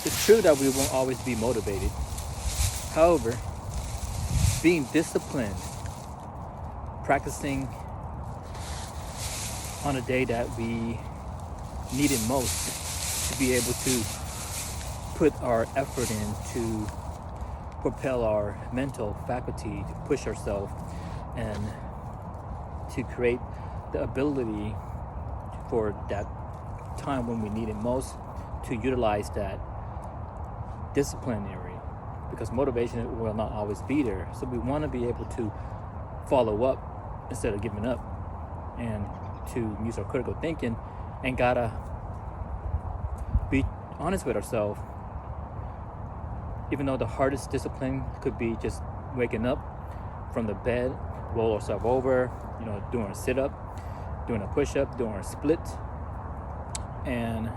It's true that we won't always be motivated. However, being disciplined, practicing on a day that we need it most to be able to put our effort in to propel our mental faculty to push ourselves and to create the ability for that time when we need it most to utilize that disciplinary, because motivation will not always be there. So we want to be able to follow up instead of giving up, and to use our critical thinking, and gotta be honest with ourselves. Even though the hardest discipline could be just waking up from the bed, roll ourselves over, doing a sit-up, doing a push-up, doing a split, and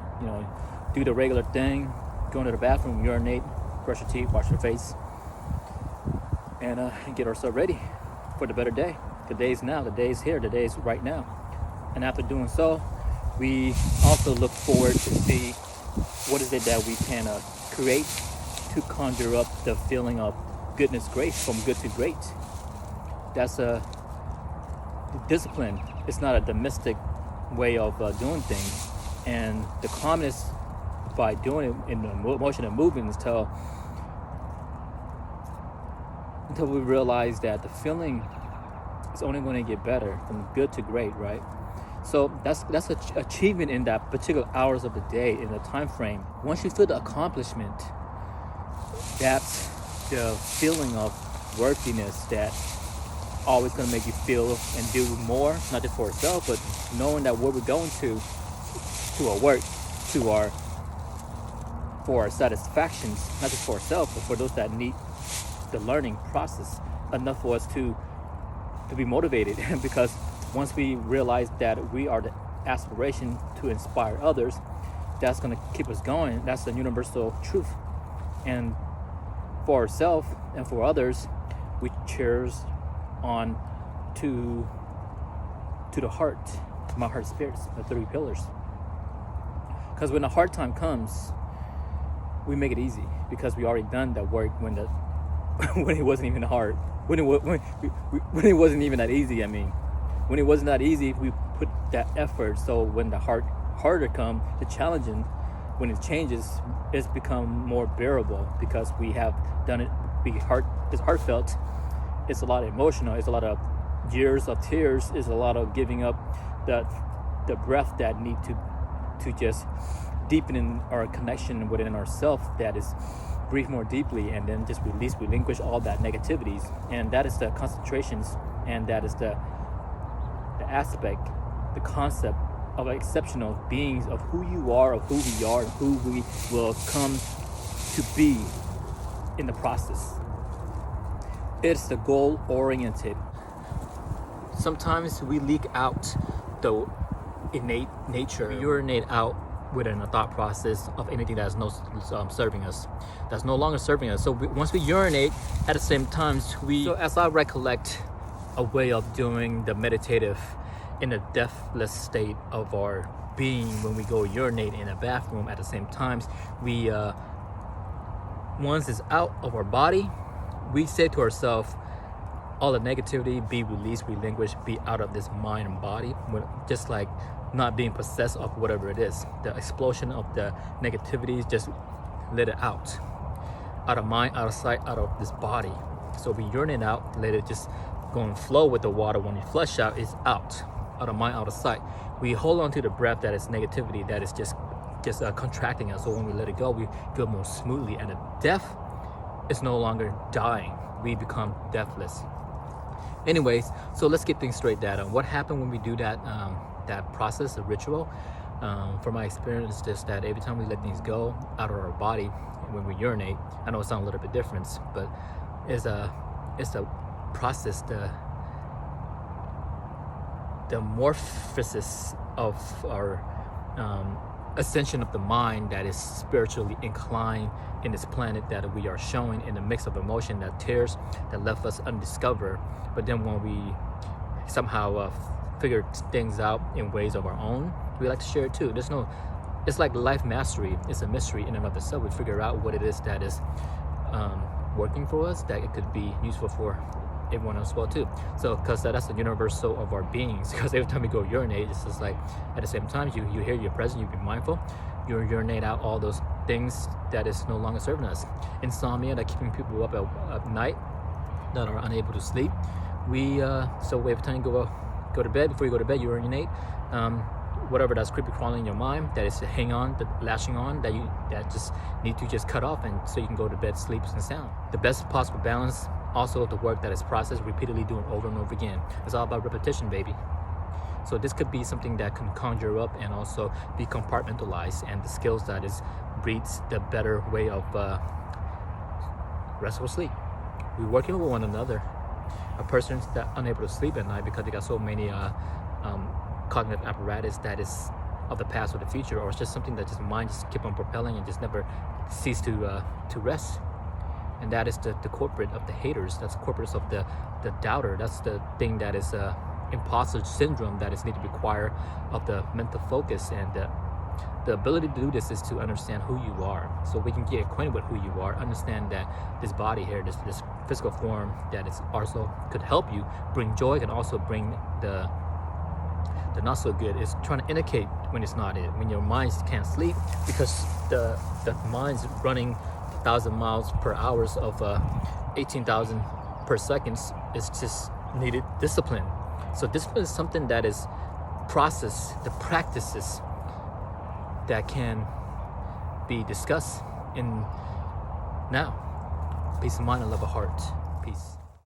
do the regular thing, going to the bathroom, urinate, brush your teeth, wash your face, and get ourselves ready for the better day. The day's now, the day's here, the day's right now. And after doing so, we also look forward to see what is it that we can create to conjure up the feeling of goodness, grace, from good to great. That's a discipline. It's not a domestic way of doing things. And the calmness by doing it in the motion and movement until we realize that the feeling is only going to get better from good to great, right? So that's an achievement in that particular hours of the day, in the time frame. Once you feel the accomplishment, that's the feeling of worthiness that always going to make you feel and do more, not just for yourself, but knowing that what we're going to our work, for our satisfactions, not just for ourselves, but for those that need the learning process, enough for us to be motivated. Because once we realize that we are the aspiration to inspire others, that's going to keep us going. That's the universal truth. And for ourselves and for others, we cheers on to the heart, my heart spirits, the three pillars. Because when the hard time comes, we make it easy, because we already done that work when it wasn't even hard, when it wasn't even that easy. When it wasn't that easy, we put that effort. So when the harder come, the challenging, when it changes, it's become more bearable, because we have done it. It's heartfelt. It's a lot of emotional. It's a lot of years of tears. It's a lot of giving up the breath that need to just deepen in our connection within ourselves, that is breathe more deeply, and then just relinquish all that negativities. And that is the concentrations, and that is the aspect, the concept of exceptional beings, of who you are, of who we are, and who we will come to be in the process. It's the goal oriented. Sometimes we leak out the innate nature. We urinate out within a thought process of anything that's serving us, that's no longer serving us. So once we urinate, at the same time, so as I recollect a way of doing the meditative in a deathless state of our being, when we go urinate in a bathroom, at the same time, we once it's out of our body, we say to ourselves, all the negativity be released, relinquished, be out of this mind and body, just like not being possessed of whatever it is. The explosion of the negativities, just let it out of mind, out of sight, out of this body. So we urinate out, let it just go and flow with the water. When you flush out, it's out of mind, out of sight. We hold on to the breath that is negativity, that is just contracting us. So when we let it go, we feel more smoothly, and the death is no longer dying. We become deathless. Anyways, so let's get things straight. That what happened when we do that process, the ritual, from my experience, just that every time we let things go out of our body, when we urinate, I know it sounds a little bit different, but it's a process, the morphosis of our ascension of the mind that is spiritually inclined in this planet that we are showing, in the mix of emotion that tears, that left us undiscovered. But then when we somehow figure things out in ways of our own, we like to share it too. There's no it's like life mastery. It's a mystery in and of itself. We figure out what it is that is working for us, that it could be useful for everyone else as well too. So because that's the universal of our beings, because every time you go urinate, it's just like at the same time you hear you're present, you be mindful, you urinate out all those things that is no longer serving us. Insomnia, that keeping people up at night, that are unable to sleep. So every time you go to bed, before you go to bed, you urinate. Whatever that's creepy crawling in your mind, that is hang on, that lashing on, that just need to just cut off, and so you can go to bed, sleep and sound. The best possible balance, also the work that is processed, repeatedly doing over and over again. It's all about repetition, baby. So this could be something that can conjure up and also be compartmentalized, and the skills that is breeds the better way of restful sleep. We're working with one another. A person that's unable to sleep at night because they got so many cognitive apparatus that is of the past or the future, or it's just something that just mind just keep on propelling and just never cease to rest. And that is the corporate of the haters. That's corporate of the doubter. That's the thing that is imposter syndrome that is need to require of the mental focus. And the ability to do this is to understand who you are, so we can get acquainted with who you are, understand that this body here, this physical form that is also could help you bring joy, can also bring the not so good. Is trying to indicate when it's not it, when your mind can't sleep because the mind's running 1,000 miles per hour of 18,000 per second. It's just needed discipline. So discipline is something that is process, the practices that can be discussed in now. Peace of mind and love of heart. Peace.